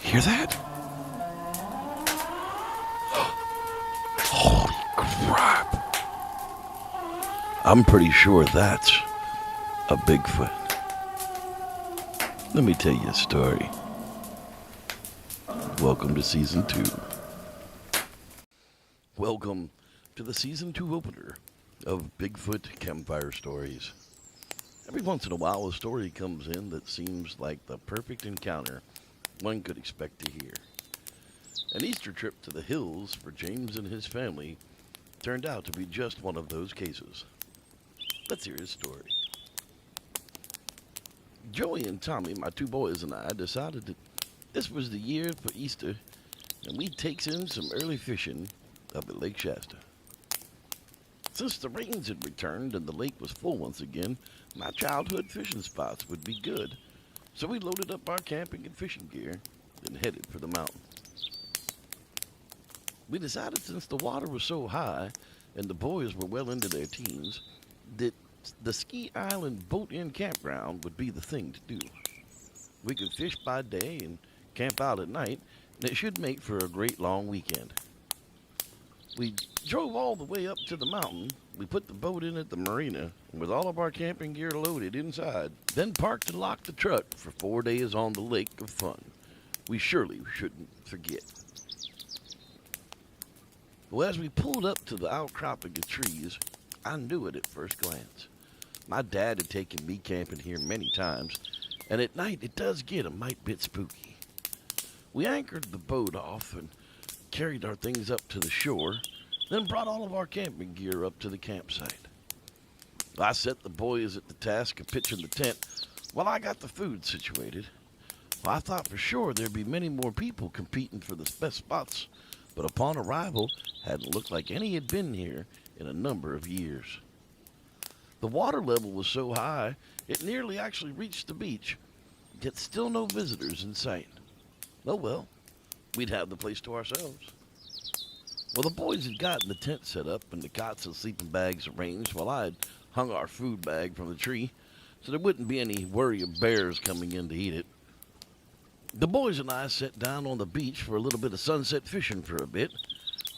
Hear that? Holy crap. I'm pretty sure that's a Bigfoot. Let me tell you a story. Welcome to Season 2. Welcome to the Season 2 opener of Bigfoot Campfire Stories. Every once in a while, a story comes in that seems like the perfect encounter one could expect to hear. An Easter trip to the hills for James and his family turned out to be just one of those cases. Let's hear his story. Joey and Tommy, my two boys, and I decided that this was the year for Easter, and we'd take in some early fishing up at Lake Shasta. Since the rains had returned and the lake was full once again, my childhood fishing spots would be good. So we loaded up our camping and fishing gear and headed for the mountain. We decided since the water was so high and the boys were well into their teens, that the Ski Island Boat-In campground would be the thing to do. We could fish by day and camp out at night, and it should make for a great long weekend. We drove all the way up to the mountain. We put the boat in at the marina, and with all of our camping gear loaded inside, then parked and locked the truck for 4 days on the lake of fun. We surely shouldn't forget. Well, as we pulled up to the outcropping of trees, I knew it at first glance. My dad had taken me camping here many times, and at night it does get a mite bit spooky. We anchored the boat off and carried our things up to the shore, then brought all of our camping gear up to the campsite. I set the boys at the task of pitching the tent while I got the food situated. Well, I thought for sure there'd be many more people competing for the best spots, but upon arrival, hadn't looked like any had been here in a number of years. The water level was so high, it nearly actually reached the beach, yet still no visitors in sight. Oh well, we'd have the place to ourselves. Well, the boys had gotten the tent set up and the cots and sleeping bags arranged while I had hung our food bag from the tree, so there wouldn't be any worry of bears coming in to eat it. The boys and I sat down on the beach for a little bit of sunset fishing for a bit.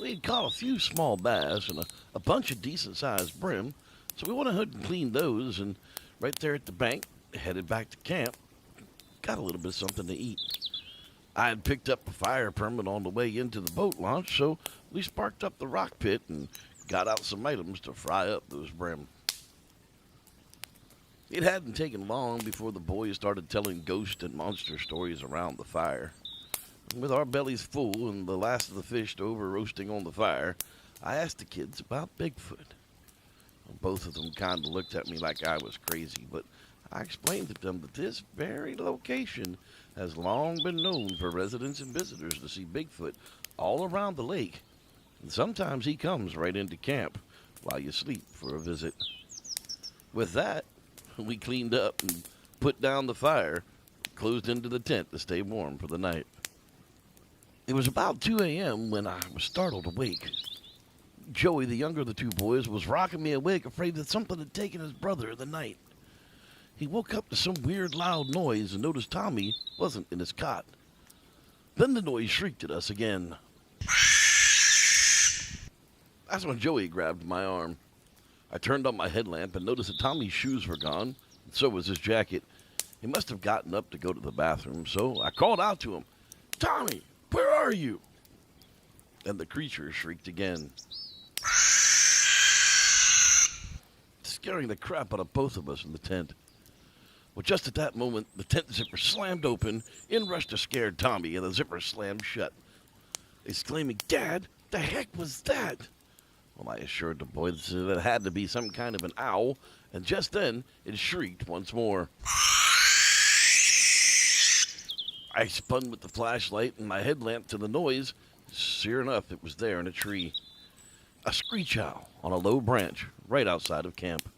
We had caught a few small bass and a bunch of decent-sized brim, so we went ahead and cleaned those, and right there at the bank, headed back to camp, got a little bit of something to eat. I had picked up a fire permit on the way into the boat launch, so we sparked up the rock pit and got out some items to fry up those brim. It hadn't taken long before the boys started telling ghost and monster stories around the fire. With our bellies full and the last of the fish over roasting on the fire, I asked the kids about Bigfoot. Both of them kind of looked at me like I was crazy, but I explained to them that this very location has long been known for residents and visitors to see Bigfoot all around the lake, and sometimes he comes right into camp while you sleep for a visit. With that, we cleaned up and put down the fire, closed into the tent to stay warm for the night. It was about 2 a.m. when I was startled awake. Joey, the younger of the two boys, was rocking me awake, afraid that something had taken his brother in the night. He woke up to some weird loud noise and noticed Tommy wasn't in his cot. Then the noise shrieked at us again. That's when Joey grabbed my arm. I turned on my headlamp and noticed that Tommy's shoes were gone, and so was his jacket. He must have gotten up to go to the bathroom, so I called out to him, "Tommy, where are you?" And the creature shrieked again, scaring the crap out of both of us in the tent. Well, just at that moment, the tent zipper slammed open. In rushed a scared Tommy, and the zipper slammed shut. Exclaiming, "Dad, the heck was that?" Well, I assured the boys that it had to be some kind of an owl, and just then, it shrieked once more. I spun with the flashlight and my headlamp to the noise. Sure enough, it was there in a tree. A screech owl on a low branch right outside of camp.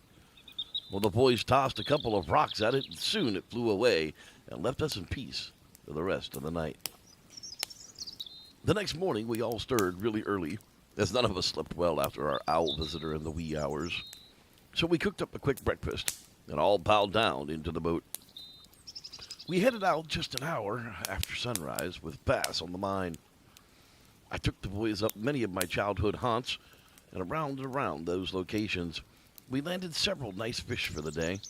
Well, the boys tossed a couple of rocks at it, and soon it flew away and left us in peace for the rest of the night. The next morning, we all stirred really early, as none of us slept well after our owl visitor in the wee hours. So we cooked up a quick breakfast and all piled down into the boat. We headed out just an hour after sunrise with bass on the mind. I took the boys up many of my childhood haunts and around those locations. We landed several nice fish for the day.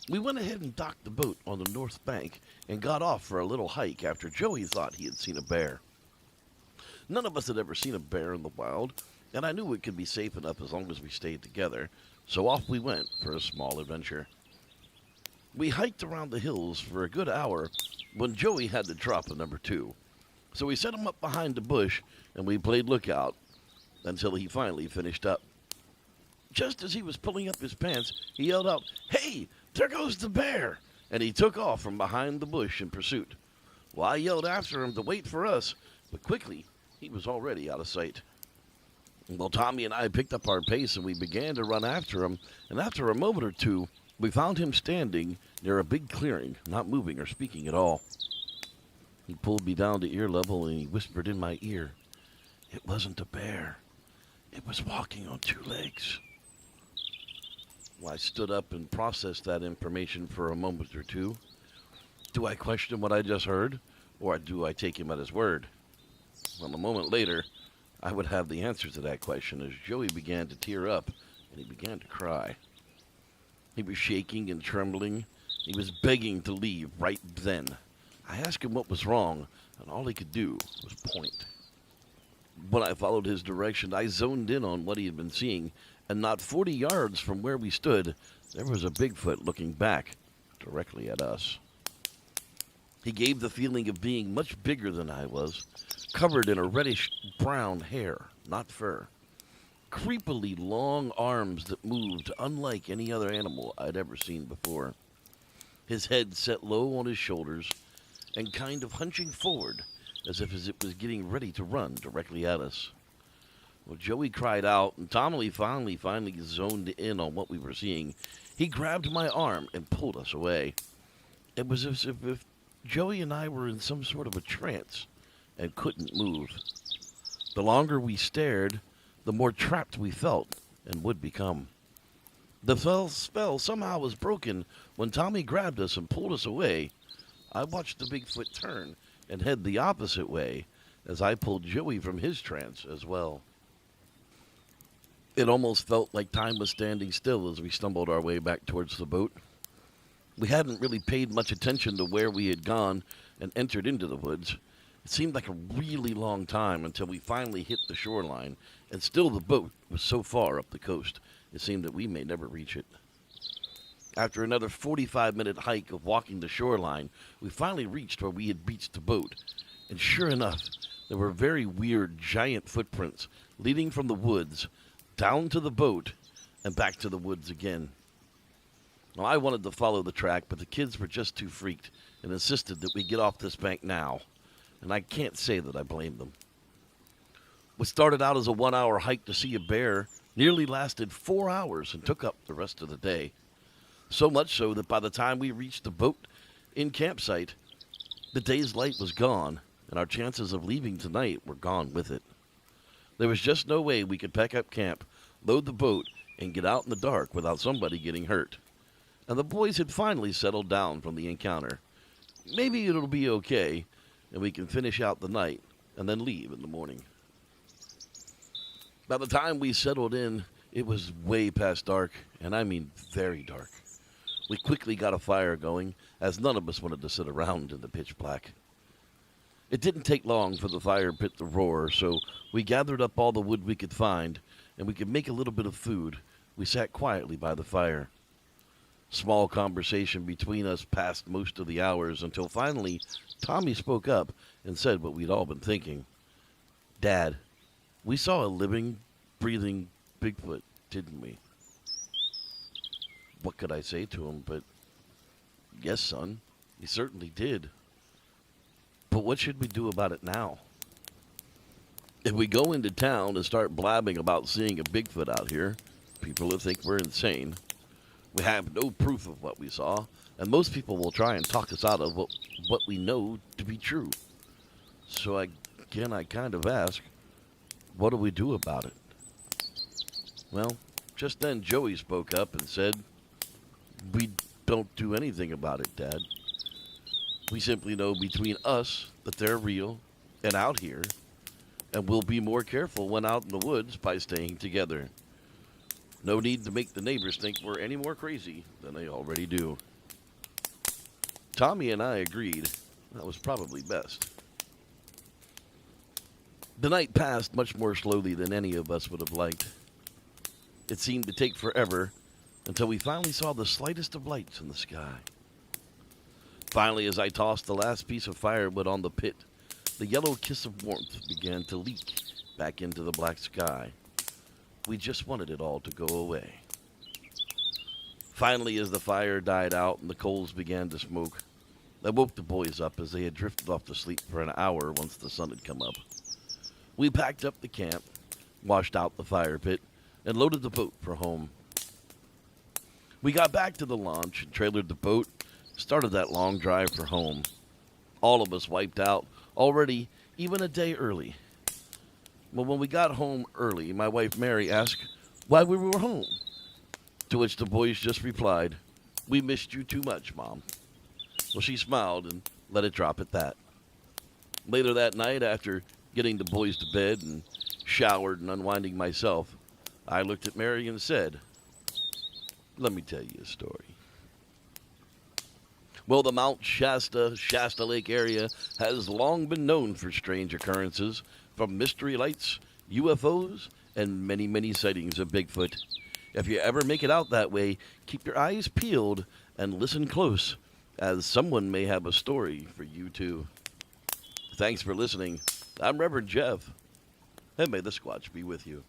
We went ahead and docked the boat on the north bank and got off for a little hike after Joey thought he had seen a bear. None of us had ever seen a bear in the wild, and I knew it could be safe enough as long as we stayed together, so off we went for a small adventure. We hiked around the hills for a good hour when Joey had to drop a number two. So we set him up behind a bush and we played lookout until he finally finished up. Just as he was pulling up his pants, he yelled out, "Hey, there goes the bear!" And he took off from behind the bush in pursuit. Well, I yelled after him to wait for us, but quickly he was already out of sight. Well, Tommy and I picked up our pace and we began to run after him, and after a moment or two, we found him standing near a big clearing, not moving or speaking at all. He pulled me down to ear level and he whispered in my ear, "It wasn't a bear. It was walking on two legs." Well, I stood up and processed that information for a moment or two. Do I question what I just heard, or do I take him at his word? Well, a moment later, I would have the answer to that question as Joey began to tear up and he began to cry. He was shaking and trembling. He was begging to leave right then. I asked him what was wrong, and all he could do was point. When I followed his direction, I zoned in on what he had been seeing, and not 40 yards from where we stood, there was a Bigfoot looking back directly at us. He gave the feeling of being much bigger than I was, covered in a reddish-brown hair, not fur. Creepily long arms that moved unlike any other animal I'd ever seen before. His head set low on his shoulders and kind of hunching forward as if it was getting ready to run directly at us. Well, Joey cried out, and Tommy finally zoned in on what we were seeing. He grabbed my arm and pulled us away. It was as if Joey and I were in some sort of a trance and couldn't move. The longer we stared, the more trapped we felt and would become. The spell somehow was broken when Tommy grabbed us and pulled us away. I watched the Bigfoot turn and head the opposite way as I pulled Joey from his trance as well. It almost felt like time was standing still as we stumbled our way back towards the boat. We hadn't really paid much attention to where we had gone and entered into the woods. It seemed like a really long time until we finally hit the shoreline, and still the boat was so far up the coast, it seemed that we may never reach it. After another 45-minute hike of walking the shoreline, we finally reached where we had beached the boat, and sure enough, there were very weird giant footprints leading from the woods down to the boat and back to the woods again. Now, I wanted to follow the track, but the kids were just too freaked and insisted that we get off this bank now, and I can't say that I blamed them. What started out as a 1-hour hike to see a bear nearly lasted 4 hours and took up the rest of the day. So much so that by the time we reached the boat in campsite, the day's light was gone, and our chances of leaving tonight were gone with it. There was just no way we could pack up camp, load the boat, and get out in the dark without somebody getting hurt. And the boys had finally settled down from the encounter. Maybe it'll be okay, and we can finish out the night and then leave in the morning. By the time we settled in, it was way past dark, and I mean very dark. We quickly got a fire going, as none of us wanted to sit around in the pitch black. It didn't take long for the fire pit to roar, so we gathered up all the wood we could find, and we could make a little bit of food. We sat quietly by the fire. Small conversation between us passed most of the hours until finally Tommy spoke up and said what we'd all been thinking. "Dad, we saw a living, breathing Bigfoot, didn't we?" What could I say to him but, "Yes, son, we certainly did. But what should we do about it now? If we go into town and start blabbing about seeing a Bigfoot out here, people will think we're insane. We have no proof of what we saw, and most people will try and talk us out of what we know to be true. So I kind of ask, what do we do about it?" Well, just then Joey spoke up and said, "We don't do anything about it, Dad. We simply know between us that they're real and out here, and we'll be more careful when out in the woods by staying together. No need to make the neighbors think we're any more crazy than they already do. Tommy and I agreed that was probably best. The night passed much more slowly than any of us would have liked. It seemed to take forever until we finally saw the slightest of lights in the sky. Finally, as I tossed the last piece of firewood on the pit, the yellow kiss of warmth began to leak back into the black sky. We just wanted it all to go away. Finally, as the fire died out and the coals began to smoke, I woke the boys up as they had drifted off to sleep for an hour once the sun had come up. We packed up the camp, washed out the fire pit, and loaded the boat for home. We got back to the launch and trailered the boat, started that long drive for home. All of us wiped out already, even a day early. Well, when we got home early, my wife Mary asked why we were home, to which the boys just replied, "We missed you too much, Mom." Well, she smiled and let it drop at that. Later that night, after getting the boys to bed and showered and unwinding myself, I looked at Mary and said, "Let me tell you a story." Well, the Mount Shasta Lake area has long been known for strange occurrences, from mystery lights, UFOs, and many, many sightings of Bigfoot. If you ever make it out that way, keep your eyes peeled and listen close, as someone may have a story for you too. Thanks for listening. I'm Reverend Jeff, and may the Squatch be with you.